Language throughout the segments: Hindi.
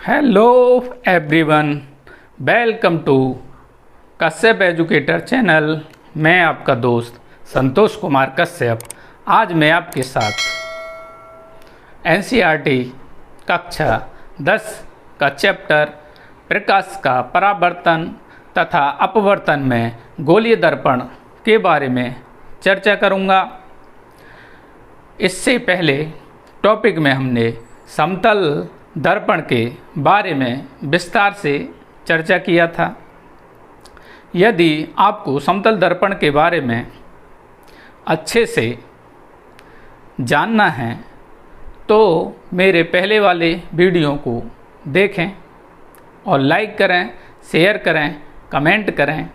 Hello everyone, welcome to Kashyap educator channel. मैं आपका दोस्त संतोष कुमार कश्यप। आज मैं आपके साथ एनसीईआरटी कक्षा 10 का चैप्टर प्रकाश का परावर्तन तथा अपवर्तन में गोलीय दर्पण के बारे में चर्चा करूंगा। इससे पहले टॉपिक में हमने समतल दर्पण के बारे में विस्तार से चर्चा किया था। यदि आपको समतल दर्पण के बारे में अच्छे से जानना है तो मेरे पहले वाले वीडियो को देखें और लाइक करें, शेयर करें, कमेंट करें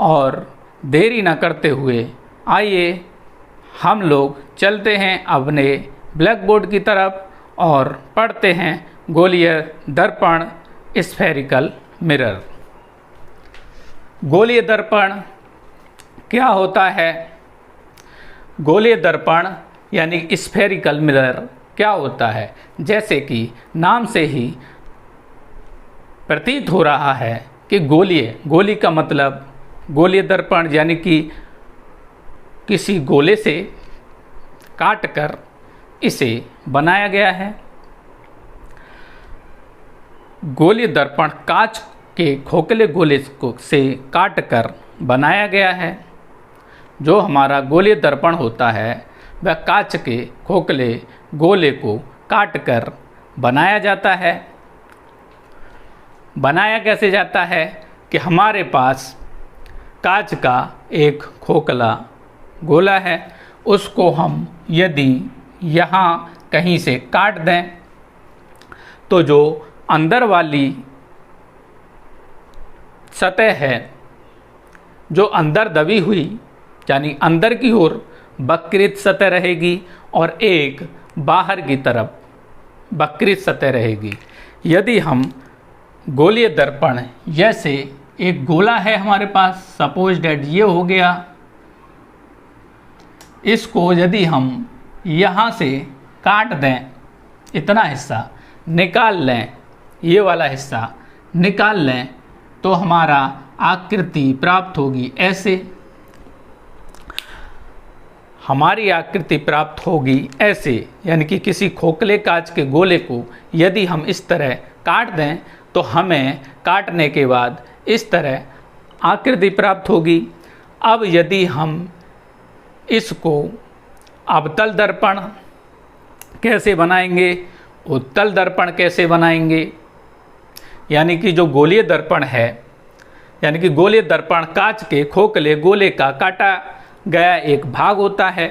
और देरी न करते हुए आइए हम लोग चलते हैं अपने ब्लैक बोर्ड की तरफ और पढ़ते हैं गोलीय दर्पण स्फेरिकल मिरर। गोलीय दर्पण क्या होता है? गोलीय दर्पण यानी स्फेरिकल मिरर क्या होता है? जैसे कि नाम से ही प्रतीत हो रहा है कि गोली का मतलब गोलीय दर्पण यानी कि किसी गोले से काट कर इसे बनाया गया है। गोलीय दर्पण कांच के खोखले गोले को से काट कर बनाया गया है। जो हमारा गोलीय दर्पण होता है वह कांच के खोखले गोले को काट कर बनाया जाता है। बनाया कैसे जाता है कि हमारे पास कांच का एक खोखला गोला है, उसको हम यदि यहाँ कहीं से काट दें तो जो अंदर वाली सतह है, जो अंदर दबी हुई यानी अंदर की ओर वक्रित सतह रहेगी और एक बाहर की तरफ वक्रित सतह रहेगी। यदि हम गोलीय दर्पण जैसे एक गोला है हमारे पास, सपोज डेट ये हो गया, इसको यदि हम यहाँ से काट दें, इतना हिस्सा निकाल लें, ये वाला हिस्सा निकाल लें तो हमारा आकृति प्राप्त होगी। ऐसे हमारी आकृति प्राप्त होगी ऐसे, यानी कि किसी खोखले कांच के गोले को यदि हम इस तरह काट दें तो हमें काटने के बाद इस तरह आकृति प्राप्त होगी। अब यदि हम इसको अवतल दर्पण कैसे बनाएंगे, उत्तल दर्पण कैसे बनाएंगे, यानी कि जो गोलीय दर्पण है, यानी कि गोलीय दर्पण कांच के खोखले गोले का काटा गया एक भाग होता है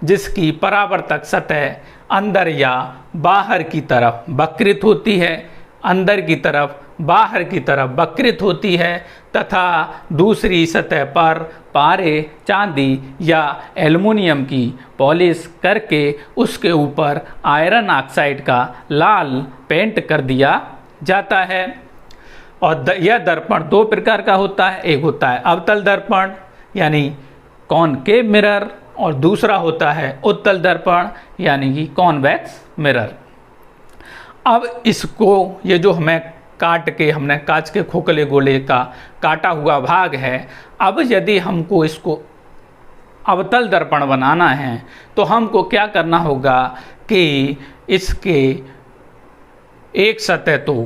जिसकी परावर्तक सतह अंदर या बाहर की तरफ वक्रित होती है, अंदर की तरफ बाहर की तरफ वक्रित होती है तथा दूसरी सतह पर पारे, चांदी या एल्युमिनियम की पॉलिश करके उसके ऊपर आयरन ऑक्साइड का लाल पेंट कर दिया जाता है। और यह दर्पण दो प्रकार का होता है। एक होता है अवतल दर्पण यानी कॉनकेव मिरर और दूसरा होता है उत्तल दर्पण यानी कि कॉन्वेक्स मिरर। अब इसको ये जो हमें काट के हमने कांच के खोखले गोले का काटा हुआ भाग है, अब यदि हमको इसको अवतल दर्पण बनाना है तो हमको क्या करना होगा कि इसके एक सतह तो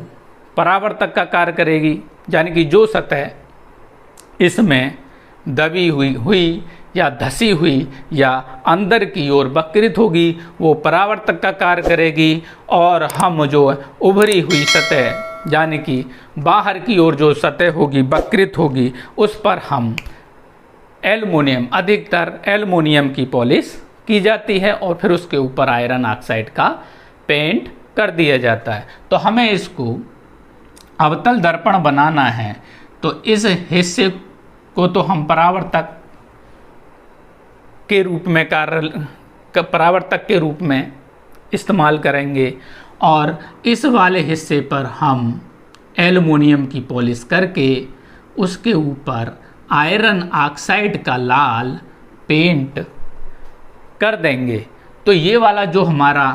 परावर्तक का कार्य करेगी, यानी कि जो सतह इसमें दबी हुई या धसी हुई या अंदर की ओर वक्रित होगी वो परावर्तक का कार्य करेगी। और हम जो उभरी हुई सतह यानी कि बाहर की ओर जो सतह होगी वक्रित होगी उस पर हम एल्युमिनियम, अधिकतर एल्युमिनियम की पॉलिश की जाती है और फिर उसके ऊपर आयरन ऑक्साइड का पेंट कर दिया जाता है। तो हमें इसको अवतल दर्पण बनाना है तो इस हिस्से को तो हम परावर्तक के रूप में इस्तेमाल करेंगे और इस वाले हिस्से पर हम एल्युमिनियम की पॉलिश करके उसके ऊपर आयरन ऑक्साइड का लाल पेंट कर देंगे। तो ये वाला जो हमारा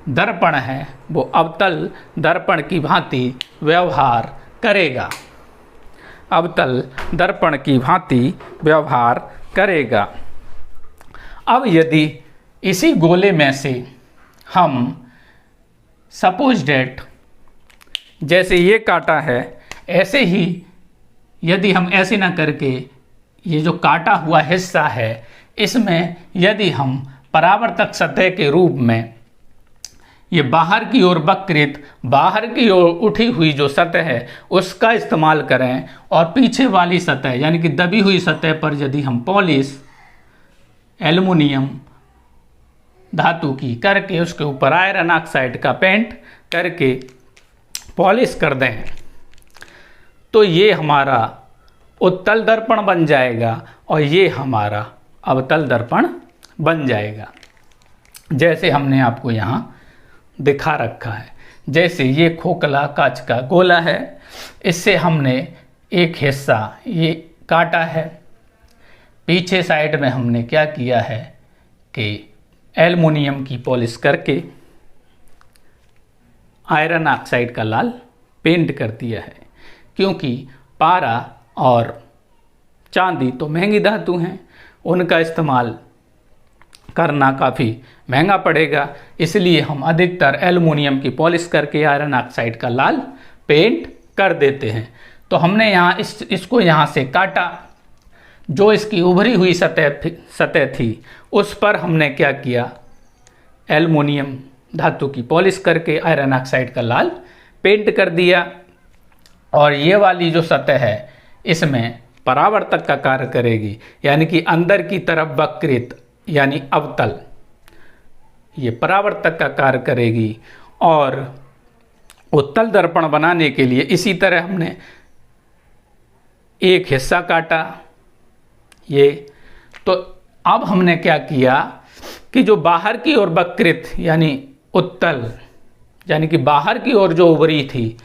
दर्पण है वो अवतल दर्पण की भांति व्यवहार करेगा, अवतल दर्पण की भांति व्यवहार करेगा। अब यदि इसी गोले में से हम सपोज डेट जैसे ये काटा है, ऐसे ही यदि हम ऐसे ना करके ये जो काटा हुआ हिस्सा है इसमें यदि हम परावर्तक सतह के रूप में ये बाहर की ओर वक्रित, बाहर की ओर उठी हुई जो सतह है उसका इस्तेमाल करें और पीछे वाली सतह यानी कि दबी हुई सतह पर यदि हम पॉलिश एल्युमिनियम धातु की करके उसके ऊपर आयरन ऑक्साइड का पेंट करके पॉलिश कर दें तो ये हमारा उत्तल दर्पण बन जाएगा और ये हमारा अवतल दर्पण बन जाएगा। जैसे हमने आपको यहाँ दिखा रखा है, जैसे ये खोखला कांच का गोला है, इससे हमने एक हिस्सा ये काटा है, पीछे साइड में हमने क्या किया है कि एल्युमिनियम की पॉलिश करके आयरन ऑक्साइड का लाल पेंट कर दिया है, क्योंकि पारा और चांदी तो महंगी धातु हैं, उनका इस्तेमाल करना काफ़ी महंगा पड़ेगा, इसलिए हम अधिकतर एल्युमिनियम की पॉलिश करके आयरन ऑक्साइड का लाल पेंट कर देते हैं। तो हमने यहाँ इसको यहाँ से काटा, जो इसकी उभरी हुई सतह थी उस पर हमने क्या किया, एल्युमिनियम धातु की पॉलिश करके आयरन ऑक्साइड का लाल पेंट कर दिया। और ये वाली जो सतह है इसमें परावर्तक का कार्य करेगी, यानी कि अंदर की तरफ वक्रित यानी अवतल, ये परावर्तक का कार्य करेगी। और उत्तल दर्पण बनाने के लिए इसी तरह हमने एक हिस्सा काटा ये। तो अब हमने क्या किया कि जो बाहर की ओर वक्रित यानी उत्तल यानी कि बाहर की ओर जो उभरी थी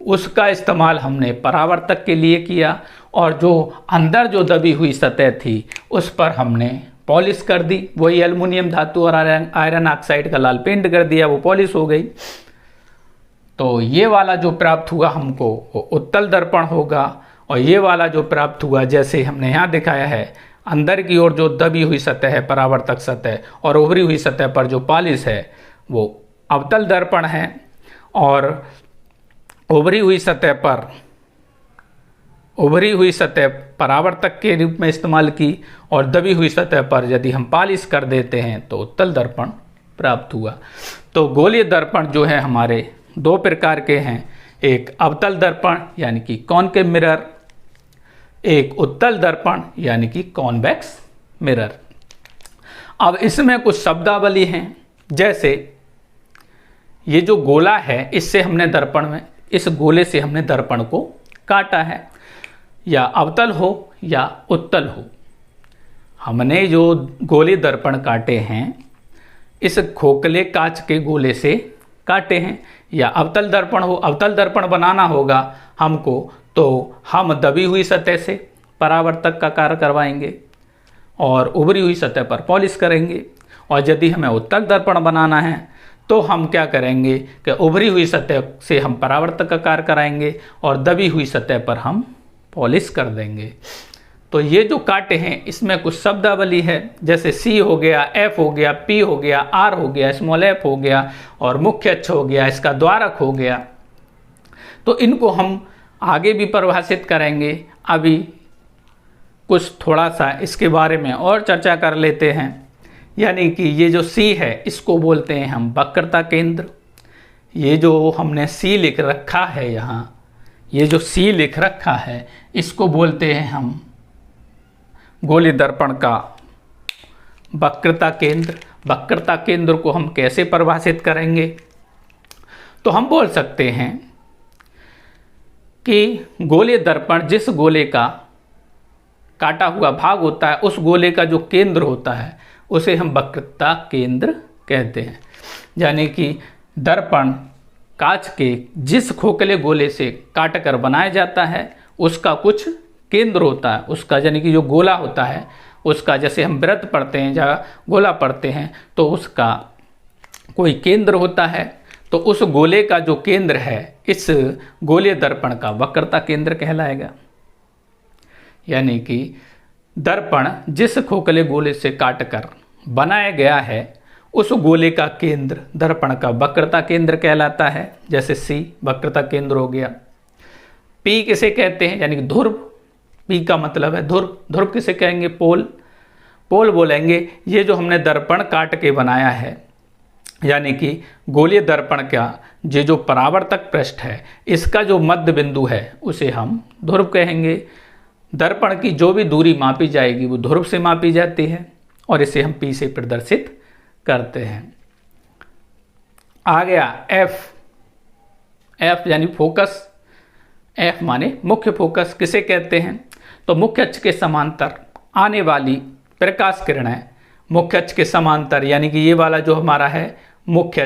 उसका इस्तेमाल हमने परावर्तक के लिए किया, और जो अंदर जो दबी हुई सतह थी उस पर हमने पॉलिश कर दी, वही एल्युमिनियम धातु और आयरन ऑक्साइड का लाल पेंट कर दिया, वो पॉलिश हो गई। तो ये वाला जो प्राप्त हुआ हमको वो उत्तल दर्पण होगा, और ये वाला जो प्राप्त हुआ जैसे हमने यहाँ दिखाया है, अंदर की ओर जो दबी हुई सतह है परावर्तक सतह और उभरी हुई सतह पर जो पॉलिश है वो अवतल दर्पण है। और उभरी हुई सतह परावर्तक के रूप में इस्तेमाल की, और दबी हुई सतह पर यदि हम पॉलिश कर देते हैं तो उत्तल दर्पण प्राप्त हुआ। तो गोलीय दर्पण जो है हमारे दो प्रकार के हैं, एक अवतल दर्पण यानी कि कॉनकेव मिरर, एक उत्तल दर्पण यानी कि कॉन्वेक्स मिरर। अब इसमें कुछ शब्दावली हैं, जैसे ये जो गोला है इससे हमने दर्पण में, इस गोले से हमने दर्पण को काटा है, या अवतल हो या उत्तल हो। हमने जो गोले दर्पण काटे हैं इस खोखले कांच के गोले से काटे हैं, या अवतल दर्पण हो, अवतल दर्पण बनाना होगा हमको तो हम दबी हुई सतह से परावर्तक का कार्य करवाएंगे और उभरी हुई सतह पर पॉलिश करेंगे। और यदि हमें उत्तल दर्पण बनाना है तो हम क्या करेंगे कि उभरी हुई सतह से हम परावर्तक का कार्य कराएंगे और दबी हुई सतह पर हम पॉलिश कर देंगे। तो ये जो काटे हैं इसमें कुछ शब्दावली है, जैसे C हो गया, F हो गया, P हो गया, R हो गया, स्मॉल f हो गया, और मुख्य अक्ष हो गया, इसका द्वारक हो गया। तो इनको हम आगे भी परिभाषित करेंगे। अभी कुछ थोड़ा सा इसके बारे में और चर्चा कर लेते हैं। यानी कि ये जो C है इसको बोलते हैं हम वक्रता केंद्र। ये जो हमने C लिख रखा है यहाँ, ये जो C लिख रखा है इसको बोलते हैं हम गोलीय दर्पण का वक्रता केंद्र। वक्रता केंद्र को हम कैसे परिभाषित करेंगे? तो हम बोल सकते हैं कि गोलीय दर्पण जिस गोले का काटा हुआ भाग होता है उस गोले का जो केंद्र होता है उसे हम वक्रता केंद्र कहते हैं। यानी कि दर्पण कांच के जिस खोखले गोले से काट कर बनाया जाता है उसका कुछ केंद्र होता है, उसका यानी कि जो गोला होता है उसका, जैसे हम वृत्त पढ़ते हैं या गोला पढ़ते हैं तो उसका कोई केंद्र होता है तो उस गोले का जो केंद्र है इस गोलीय दर्पण का वक्रता केंद्र कहलाएगा। यानी कि दर्पण जिस खोखले गोले से काटकर बनाया गया है उस गोले का केंद्र दर्पण का वक्रता केंद्र कहलाता है। जैसे सी वक्रता केंद्र हो गया। पी किसे कहते हैं, यानी कि ध्रुव। पी का मतलब है ध्रुव। ध्रुव किसे कहेंगे, पोल। पोल बोलेंगे ये जो हमने दर्पण काट के बनाया है, यानी कि गोलीय दर्पण का ये जो परावर्तक पृष्ठ है इसका जो मध्य बिंदु है उसे हम ध्रुव कहेंगे। दर्पण की जो भी दूरी मापी जाएगी वो ध्रुव से मापी जाती है और इसे हम P से प्रदर्शित करते हैं। आ गया F। F यानी फोकस। F माने मुख्य फोकस किसे कहते हैं, तो मुख्य अक्ष के समांतर आने वाली प्रकाश किरणें, मुख्य अक्ष के समांतर यानी कि ये वाला जो हमारा है मुख्य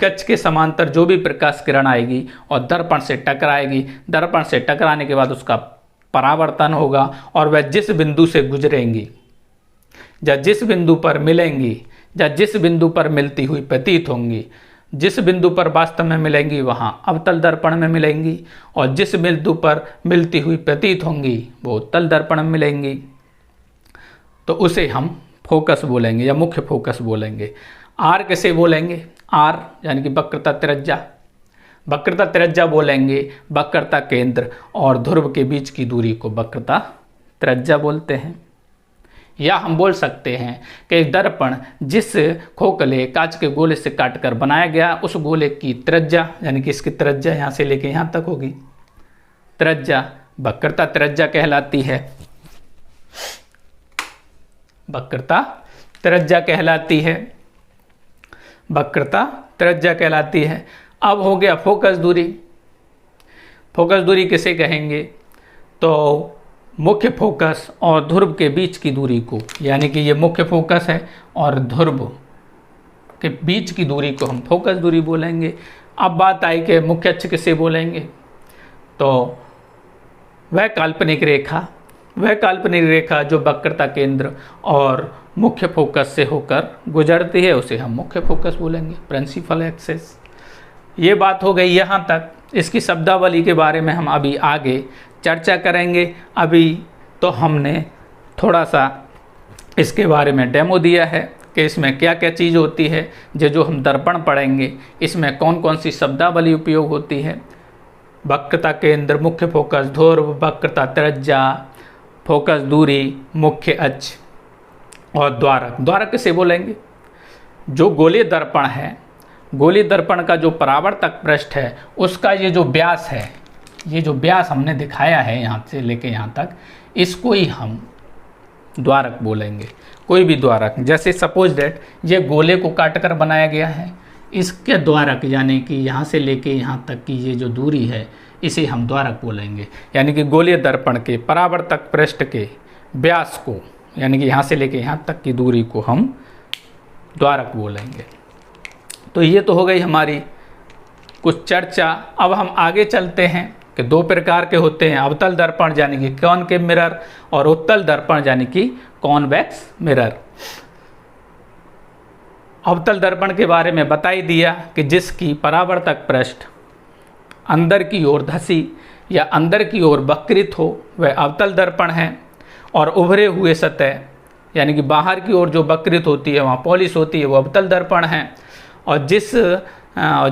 अक्ष के समांतर जो भी प्रकाश किरण आएगी और दर्पण से टकराएगी, दर्पण से टकराने के बाद उसका परावर्तन होगा और वह जिस बिंदु से गुजरेंगी या जिस बिंदु पर मिलेंगी या जिस बिंदु पर मिलती हुई प्रतीत होंगी, जिस बिंदु पर वास्तव में मिलेंगी वहाँ अवतल दर्पण में मिलेंगी और जिस बिंदु पर मिलती हुई प्रतीत होंगी वो उत्तल दर्पण में मिलेंगी, तो उसे हम फोकस बोलेंगे या मुख्य फोकस बोलेंगे। आर किसे बोलेंगे, आर यानी कि वक्रता त्रिज्या। वक्रता त्रिज्या बोलेंगे वक्रता केंद्र और ध्रुव के बीच की दूरी को वक्रता त्रिज्या बोलते हैं। या हम बोल सकते हैं कि दर्पण जिस खोखले कांच के गोले से काटकर बनाया गया उस गोले की त्रिज्या, यानी कि इसकी त्रिज्या यहाँ से लेके यहाँ तक होगी, त्रिज्या वक्रता त्रिज्या कहलाती है। वक्रता त्रिज्या कहलाती है, वक्रता त्रिज्या कहलाती है। अब हो गया फोकस दूरी। फोकस दूरी किसे कहेंगे, तो मुख्य फोकस और ध्रुव के बीच की दूरी को, यानी कि ये मुख्य फोकस है और ध्रुव के बीच की दूरी को हम फोकस दूरी बोलेंगे। अब बात आई कि मुख्य अक्ष किसे बोलेंगे, तो वह काल्पनिक रेखा जो वक्रता केंद्र और मुख्य फोकस से होकर गुजरती है उसे हम मुख्य फोकस बोलेंगे, प्रिंसिपल एक्सिस। ये बात हो गई यहाँ तक। इसकी शब्दावली के बारे में हम अभी आगे चर्चा करेंगे। अभी तो हमने थोड़ा सा इसके बारे में डेमो दिया है कि इसमें क्या क्या चीज़ होती है। जो हम दर्पण पढ़ेंगे इसमें कौन कौन सी शब्दावली उपयोग होती है। वक्रता केंद्र, मुख्य फोकस, ध्रुव, वक्रता त्रिज्या, फोकस दूरी, मुख्य अक्ष और द्वारक। द्वारक किसे बोलेंगे, जो गोलीय दर्पण है, गोलीय दर्पण का जो परावर्तक पृष्ठ है उसका ये जो व्यास है, ये जो व्यास हमने दिखाया है यहाँ से लेके यहाँ तक, इसको ही हम द्वारक बोलेंगे। कोई भी द्वारक, जैसे सपोज दैट ये गोले को काट कर बनाया गया है, इसके द्वारक यानी कि यहाँ से लेके यहाँ तक की ये जो दूरी है इसे हम द्वारक बोलेंगे। यानी कि गोलीय दर्पण के परावर्तक पृष्ठ के व्यास को, यानी कि यहाँ से लेके यहाँ तक की दूरी को हम द्वारक बोलेंगे। तो ये तो हो गई हमारी कुछ चर्चा। अब हम आगे चलते हैं कि दो प्रकार के होते हैं, अवतल दर्पण यानी कि कॉनकेव मिरर और उत्तल दर्पण यानी कि कॉन्वेक्स मिरर। अवतल दर्पण के बारे में बता ही दिया कि जिसकी परावर्तक पृष्ठ अंदर की ओर धसी या अंदर की ओर वक्रित हो वह अवतल दर्पण है, और उभरे हुए सतह यानी कि बाहर की ओर जो वक्रित होती है वहाँ पॉलिश होती है वो अवतल दर्पण है। और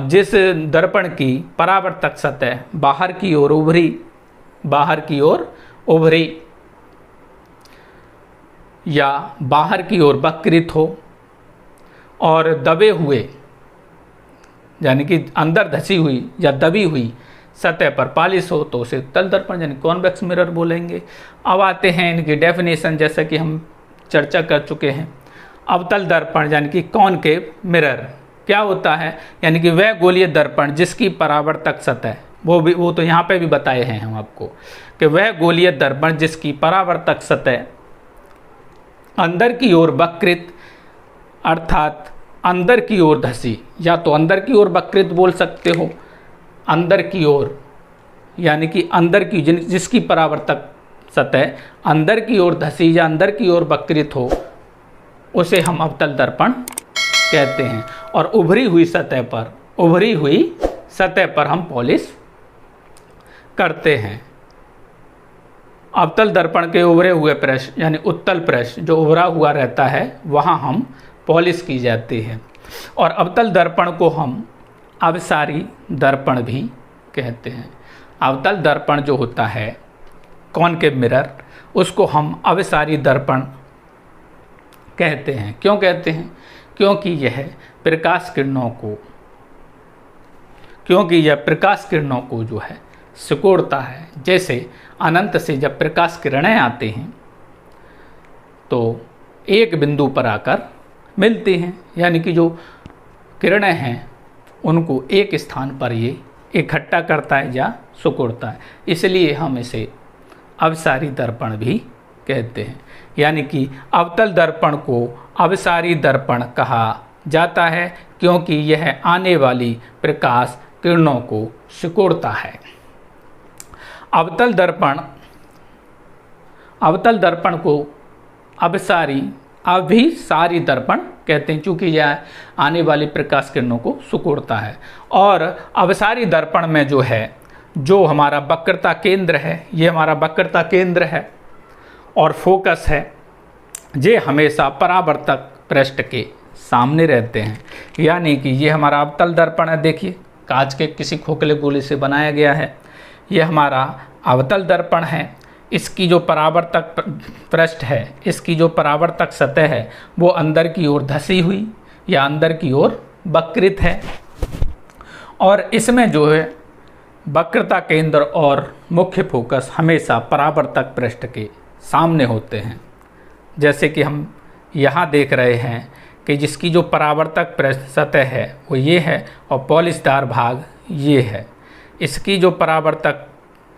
जिस दर्पण की परावर्तक सतह बाहर की ओर उभरी या बाहर की ओर वक्रित हो और दबे हुए यानी कि अंदर धसी हुई या दबी हुई सतह पर पॉलिश हो तो उसे उत्तल दर्पण यानी कॉन्वेक्स मिरर बोलेंगे। अब आते हैं इनकी डेफिनेशन, जैसा कि हम चर्चा कर चुके हैं। अवतल दर्पण यानी कि कॉनकेव मिरर क्या होता है, यानी कि वह गोलीय दर्पण जिसकी परावर्तक सतह, वो तो यहाँ पे भी बताए हैं हम आपको कि वह गोलीय दर्पण जिसकी परावर्तक सतह अंदर की ओर वक्रित अर्थात अंदर की ओर धसी, या तो अंदर की ओर वक्रित बोल सकते हो, अंदर की ओर यानी कि अंदर की जिसकी परावर्तक सतह अंदर की ओर धसी या अंदर की ओर वक्रित हो उसे हम अवतल दर्पण कहते हैं। और उभरी हुई सतह पर हम पॉलिश करते हैं। अवतल दर्पण के उभरे हुए पृष्ठ यानी उत्तल पृष्ठ जो उभरा हुआ रहता है वहाँ हम पॉलिश की जाती है। और अवतल दर्पण को हम अभिसारी दर्पण भी कहते हैं। अवतल दर्पण जो होता है कॉनकेव मिरर, उसको हम अभिसारी दर्पण कहते हैं। क्यों कहते हैं? क्योंकि यह प्रकाश किरणों को जो है सिकोड़ता है। जैसे अनंत से जब प्रकाश किरणें आते हैं तो एक बिंदु पर आकर मिलती हैं, यानी कि जो किरणें हैं उनको एक स्थान पर ये इकट्ठा करता है या सिकोड़ता है, इसलिए हम इसे अभिसारी दर्पण भी कहते हैं। यानी कि अवतल दर्पण को अभिसारी दर्पण कहा जाता है क्योंकि यह आने वाली प्रकाश किरणों को सिकोड़ता है। अवतल दर्पण को अभिसारी दर्पण कहते हैं क्योंकि यह आने वाली प्रकाश किरणों को सिकोड़ता है। और अभिसारी दर्पण में जो हमारा वक्रता केंद्र है, ये हमारा वक्रता केंद्र है और फोकस है, ये हमेशा परावर्तक पृष्ठ के सामने रहते हैं। यानी कि ये हमारा अवतल दर्पण है, देखिए कांच के किसी खोखले गोले से बनाया गया है। ये हमारा अवतल दर्पण है। इसकी जो परावर्तक पृष्ठ है, इसकी जो परावर्तक सतह है वो अंदर की ओर धसी हुई या अंदर की ओर वक्रित है। और इसमें जो है वक्रता केंद्र और मुख्य फोकस हमेशा परावर्तक पृष्ठ के सामने होते हैं। जैसे कि हम यहाँ देख रहे हैं कि जिसकी जो परावर्तक पृष्ठ सतह है वो ये है और पॉलिशदार भाग ये है। इसकी जो परावर्तक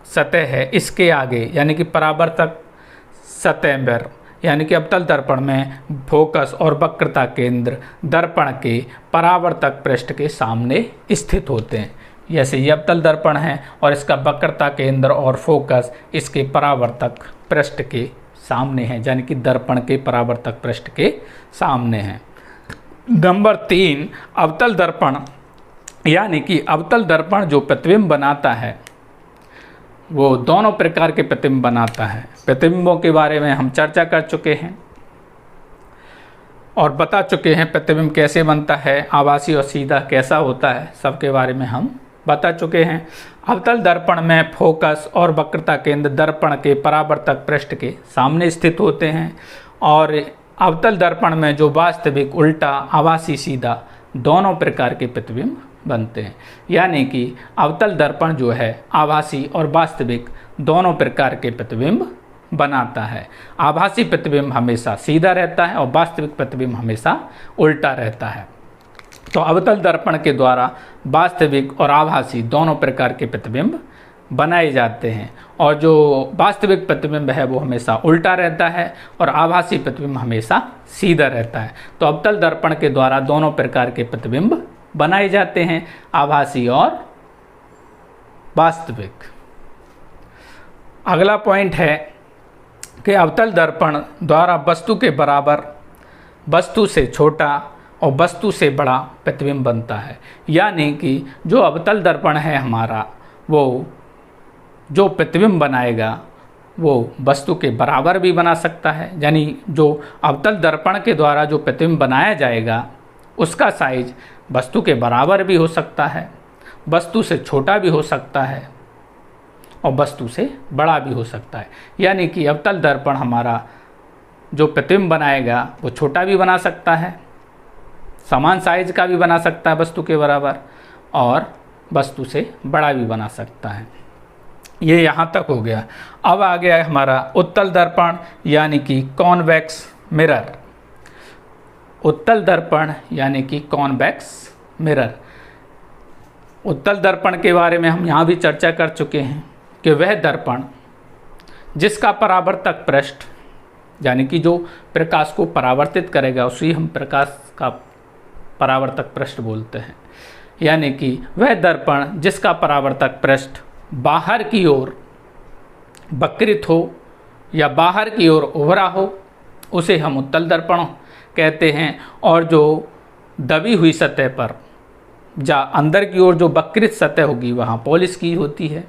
सतह है इसके आगे यानी कि परावर्तक सतह पर यानी कि अवतल दर्पण में फोकस और वक्रता केंद्र दर्पण के परावर्तक पृष्ठ के सामने स्थित होते हैं। जैसे ये अवतल दर्पण है और इसका वक्रता केंद्र और फोकस इसके परावर्तक पृष्ठ के सामने है, यानी कि दर्पण के परावर्तक पृष्ठ के सामने है। नंबर 3, अवतल दर्पण यानी कि अवतल दर्पण जो प्रतिबिंब बनाता है वो दोनों प्रकार के प्रतिबिंब बनाता है। प्रतिबिंबों के बारे में हम चर्चा कर चुके हैं और बता चुके हैं प्रतिबिंब कैसे बनता है, आभासी और सीधा कैसा होता है, सबके बारे में हम बता चुके हैं। अवतल दर्पण में फोकस और वक्रता केंद्र दर्पण के परावर्तक पृष्ठ के सामने स्थित होते हैं और अवतल दर्पण में जो वास्तविक, उल्टा, आभासी, सीधा दोनों प्रकार के प्रतिबिंब बनते हैं। यानी कि अवतल दर्पण जो है आभासी और वास्तविक दोनों प्रकार के प्रतिबिंब बनाता है। आभासी प्रतिबिंब हमेशा सीधा रहता है और वास्तविक प्रतिबिंब हमेशा उल्टा रहता है। तो अवतल दर्पण के द्वारा वास्तविक और आभासी दोनों प्रकार के प्रतिबिंब बनाए जाते हैं और जो वास्तविक प्रतिबिंब है वो हमेशा उल्टा रहता है और आभासी प्रतिबिंब हमेशा सीधा रहता है। तो अवतल दर्पण के द्वारा दोनों प्रकार के प्रतिबिंब बनाए जाते हैं, आभासी और वास्तविक। अगला पॉइंट है कि अवतल दर्पण द्वारा वस्तु के बराबर, वस्तु से छोटा और वस्तु से बड़ा प्रतिबिंब बनता है। यानी कि जो अवतल दर्पण है हमारा, वो जो प्रतिबिंब बनाएगा वो वस्तु के बराबर भी बना सकता है। यानी जो अवतल दर्पण के द्वारा जो प्रतिबिंब बनाया जाएगा उसका साइज वस्तु के बराबर भी हो सकता है, वस्तु से छोटा भी हो सकता है और वस्तु से बड़ा भी हो सकता है। यानी कि अवतल दर्पण हमारा जो प्रतिबिंब बनाएगा वो छोटा भी बना सकता है, समान साइज का भी बना सकता है वस्तु के बराबर, और वस्तु से बड़ा भी बना सकता है। ये यहाँ तक हो गया। अब आ गया है हमारा उत्तल दर्पण यानी कि कॉन्वेक्स मिरर। उत्तल दर्पण यानी कि कॉन्वेक्स मिरर। उत्तल दर्पण के बारे में हम यहाँ भी चर्चा कर चुके हैं कि वह दर्पण जिसका परावर्तक पृष्ठ यानी कि जो प्रकाश को परावर्तित करेगा उसी हम प्रकाश का परावर्तक पृष्ठ बोलते हैं। यानी कि वह दर्पण जिसका परावर्तक पृष्ठ बाहर की ओर वक्रित हो या बाहर की ओर उभरा हो उसे हम उत्तल दर्पण कहते हैं। और जो दबी हुई सतह पर अंदर की ओर जो वक्रित सतह होगी वहाँ पॉलिश की होती है,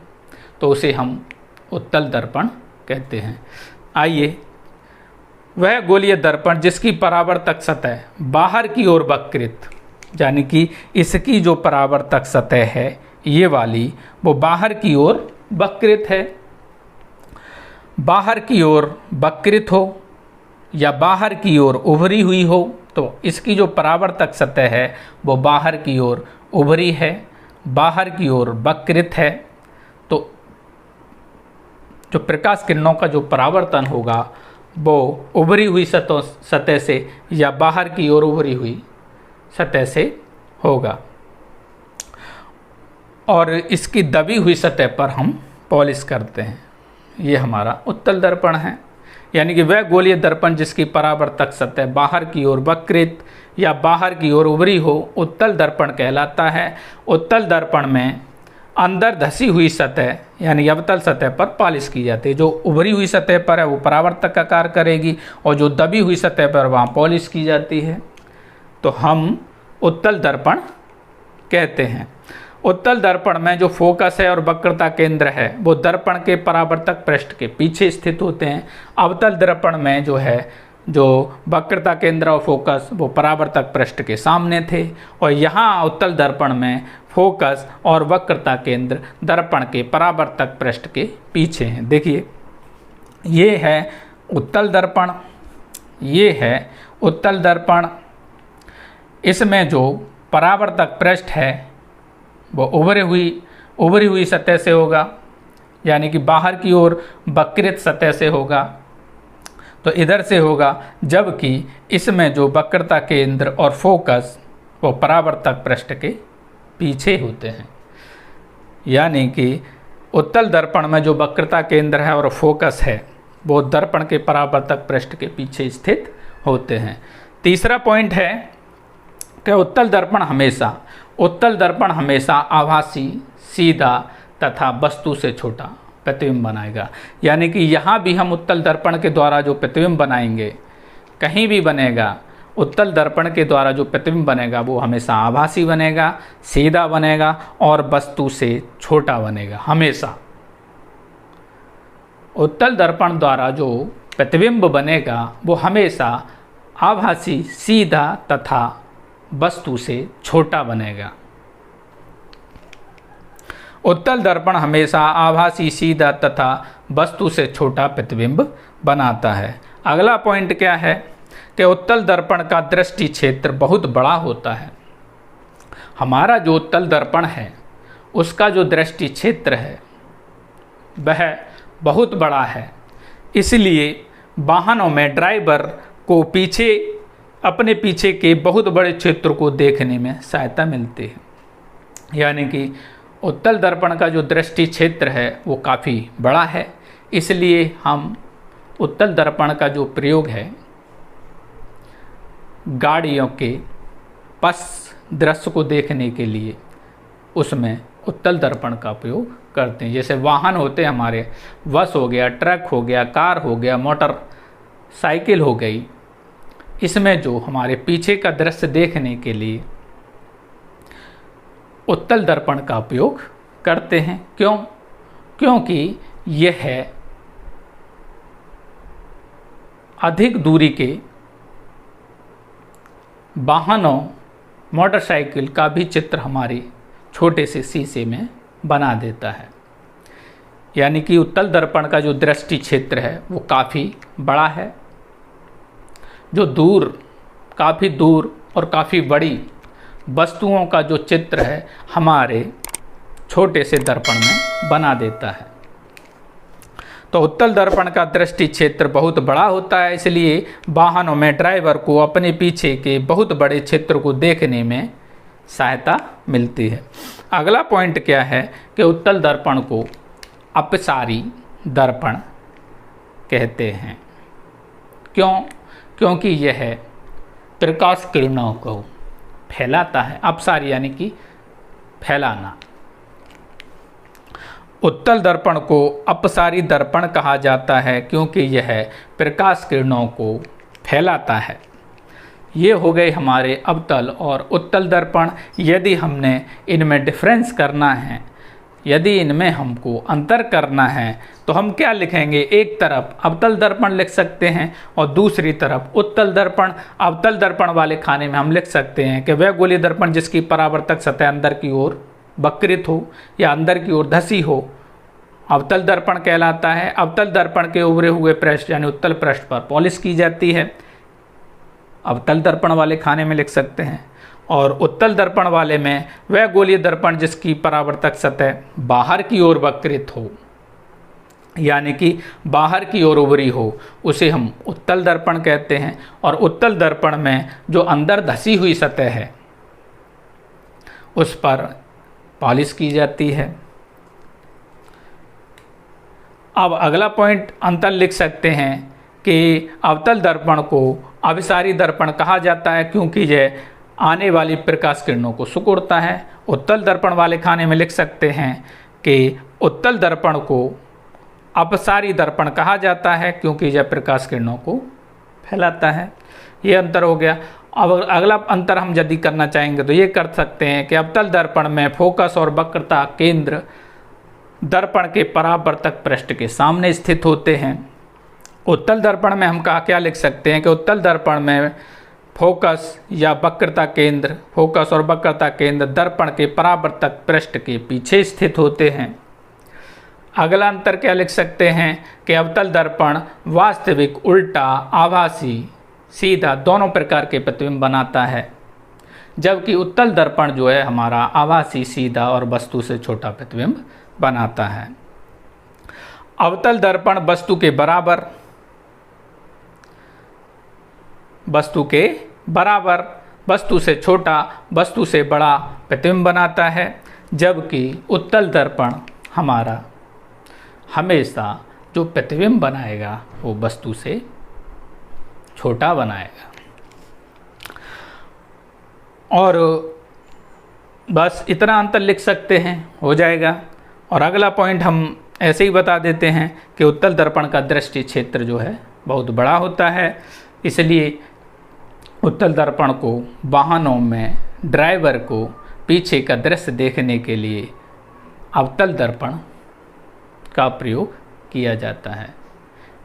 तो उसे हम उत्तल दर्पण कहते हैं। आइए, वह गोलीय दर्पण जिसकी परावर्तक सतह बाहर की ओर वक्रित, यानी कि इसकी जो परावर्तक सतह है ये वाली, वो बाहर की ओर वक्रित है। बाहर की ओर वक्रित हो या बाहर की ओर उभरी हुई हो, तो इसकी जो परावर्तक सतह है वो बाहर की ओर उभरी है, बाहर की ओर वक्रित है। तो जो प्रकाश किरणों का जो परावर्तन होगा वो उभरी हुई सतह से या बाहर की ओर उभरी हुई सतह से होगा, और इसकी दबी हुई सतह पर हम पॉलिश करते हैं। ये हमारा उत्तल दर्पण है, यानी कि वह गोलीय दर्पण जिसकी परावर्तक सतह बाहर की ओर वक्रित या बाहर की ओर उभरी हो, उत्तल दर्पण कहलाता है। उत्तल दर्पण में अंदर धसी हुई सतह यानी अवतल सतह पर पॉलिश की जाती है। जो उभरी हुई सतह पर है वो परावर्तक का कार्य करेगी, और जो दबी हुई सतह पर वहाँ पॉलिश की जाती है, तो हम उत्तल दर्पण कहते हैं। उत्तल दर्पण में जो फोकस है और वक्रता केंद्र है वो दर्पण के परावर्तक पृष्ठ के पीछे स्थित होते हैं। अवतल दर्पण में जो वक्रता केंद्र और फोकस वो परावर्तक पृष्ठ के सामने थे, और यहाँ उत्तल दर्पण में फोकस और वक्रता केंद्र दर्पण के परावर्तक पृष्ठ के पीछे हैं। देखिए, ये है उत्तल दर्पण, ये है उत्तल दर्पण। इसमें जो परावर्तक पृष्ठ है वो उभरी हुई सतह से होगा, यानी कि बाहर की ओर वक्रित सतह से होगा, तो इधर से होगा। जबकि इसमें जो वक्रता केंद्र और फोकस वो परावर्तक पृष्ठ के पीछे होते हैं, यानी कि उत्तल दर्पण में जो वक्रता केंद्र है और फोकस है वो दर्पण के परावर्तक पृष्ठ के पीछे स्थित होते हैं। तीसरा पॉइंट है कि उत्तल दर्पण हमेशा आभासी, सीधा तथा वस्तु से छोटा प्रतिबिंब बनाएगा। यानी कि यहाँ भी हम उत्तल दर्पण के द्वारा जो प्रतिबिंब बनाएंगे, कहीं भी बनेगा, उत्तल दर्पण के द्वारा जो प्रतिबिंब बनेगा वो हमेशा आभासी बनेगा, सीधा बनेगा और वस्तु से छोटा बनेगा। हमेशा उत्तल दर्पण द्वारा जो प्रतिबिंब बनेगा वो हमेशा आभासी, सीधा तथा वस्तु से छोटा बनेगा। उत्तल दर्पण हमेशा आभासी, सीधा तथा वस्तु से छोटा प्रतिबिंब बनाता है। अगला पॉइंट क्या है कि उत्तल दर्पण का दृष्टि क्षेत्र बहुत बड़ा होता है। हमारा जो उत्तल दर्पण है उसका जो दृष्टि क्षेत्र है वह बहुत बड़ा है, इसलिए वाहनों में ड्राइवर को अपने पीछे के बहुत बड़े क्षेत्र को देखने में सहायता मिलती है। यानी कि उत्तल दर्पण का जो दृष्टि क्षेत्र है वो काफ़ी बड़ा है, इसलिए हम उत्तल दर्पण का जो प्रयोग है गाड़ियों के पस दृश्य को देखने के लिए उसमें उत्तल दर्पण का उपयोग करते हैं। जैसे वाहन होते हैं हमारे, बस हो गया, ट्रक हो गया, कार हो गया, मोटर साइकिल हो गई, इसमें जो हमारे पीछे का दृश्य देखने के लिए उत्तल दर्पण का उपयोग करते हैं। क्योंकि यह है अधिक दूरी के वाहनों, मोटरसाइकिल का भी चित्र हमारे छोटे से शीशे में बना देता है। यानी कि उत्तल दर्पण का जो दृष्टि क्षेत्र है वो काफ़ी बड़ा है, जो काफ़ी दूर और काफ़ी बड़ी वस्तुओं का जो चित्र है हमारे छोटे से दर्पण में बना देता है। तो उत्तल दर्पण का दृष्टि क्षेत्र बहुत बड़ा होता है, इसलिए वाहनों में ड्राइवर को अपने पीछे के बहुत बड़े क्षेत्र को देखने में सहायता मिलती है। अगला पॉइंट क्या है कि उत्तल दर्पण को अपसारी दर्पण कहते हैं। क्योंकि यह प्रकाश किरणों को फैलाता है। अपसारी यानी कि फैलाना। उत्तल दर्पण को अपसारी दर्पण कहा जाता है क्योंकि यह प्रकाश किरणों को फैलाता है। ये हो गए हमारे अवतल और उत्तल दर्पण। यदि हमने इनमें डिफरेंस करना है, यदि इनमें हमको अंतर करना है, तो हम क्या लिखेंगे? एक तरफ अवतल दर्पण लिख सकते हैं और दूसरी तरफ उत्तल दर्पण। अवतल दर्पण वाले खाने में हम लिख सकते हैं कि वह गोलीय दर्पण जिसकी परावर्तक सतह अंदर की ओर वक्रित हो या अंदर की ओर धसी हो, अवतल दर्पण कहलाता है। अवतल दर्पण के उभरे हुए पृष्ठ यानी उत्तल पृष्ठ पर पॉलिश की जाती है, अवतल दर्पण वाले खाने में लिख सकते हैं। और उत्तल दर्पण वाले में वह गोलीय दर्पण जिसकी परावर्तक सतह बाहर की ओर वक्रित हो, यानी कि बाहर की ओर उभरी हो, उसे हम उत्तल दर्पण कहते हैं। और उत्तल दर्पण में जो अंदर धसी हुई सतह है उस पर पॉलिश की जाती है। अब अगला पॉइंट अंतर लिख सकते हैं कि अवतल दर्पण को अभिसारी दर्पण कहा जाता है क्योंकि यह आने वाली प्रकाश किरणों को सिकुड़ता है। उत्तल दर्पण वाले खाने में लिख सकते हैं कि उत्तल दर्पण को अपसारी दर्पण कहा जाता है क्योंकि यह प्रकाश किरणों को फैलाता है। ये अंतर हो गया। अब अगला अंतर हम यदि करना चाहेंगे तो ये कर सकते हैं कि अवतल दर्पण में फोकस और वक्रता केंद्र दर्पण के परावर्तक पृष्ठ के सामने स्थित होते हैं। उत्तल दर्पण में हम क्या लिख सकते हैं कि उत्तल दर्पण में फोकस या वक्रता केंद्र, फोकस और वक्रता केंद्र दर्पण के परावर्तक पृष्ठ के पीछे स्थित होते हैं। अगला अंतर क्या लिख सकते हैं कि अवतल दर्पण वास्तविक, उल्टा, आभासी, सीधा दोनों प्रकार के प्रतिबिंब बनाता है, जबकि उत्तल दर्पण जो है हमारा आभासी, सीधा और वस्तु से छोटा प्रतिबिंब बनाता है। अवतल दर्पण वस्तु के बराबर, वस्तु से छोटा, वस्तु से बड़ा प्रतिबिंब बनाता है, जबकि उत्तल दर्पण हमारा हमेशा जो प्रतिबिंब बनाएगा वो वस्तु से छोटा बनाएगा। और बस इतना अंतर लिख सकते हैं, हो जाएगा। और अगला पॉइंट हम ऐसे ही बता देते हैं कि उत्तल दर्पण का दृष्टि क्षेत्र जो है बहुत बड़ा होता है, इसलिए उत्तल दर्पण को वाहनों में ड्राइवर को पीछे का दृश्य देखने के लिए अवतल दर्पण का प्रयोग किया जाता है,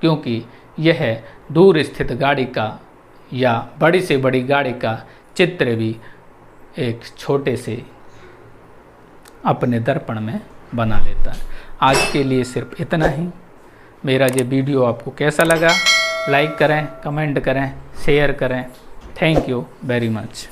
क्योंकि यह दूर स्थित गाड़ी का या बड़ी से बड़ी गाड़ी का चित्र भी एक छोटे से अपने दर्पण में बना लेता है। आज के लिए सिर्फ इतना ही। मेरा ये वीडियो आपको कैसा लगा? लाइक करें, कमेंट करें, शेयर करें। Thank you very much.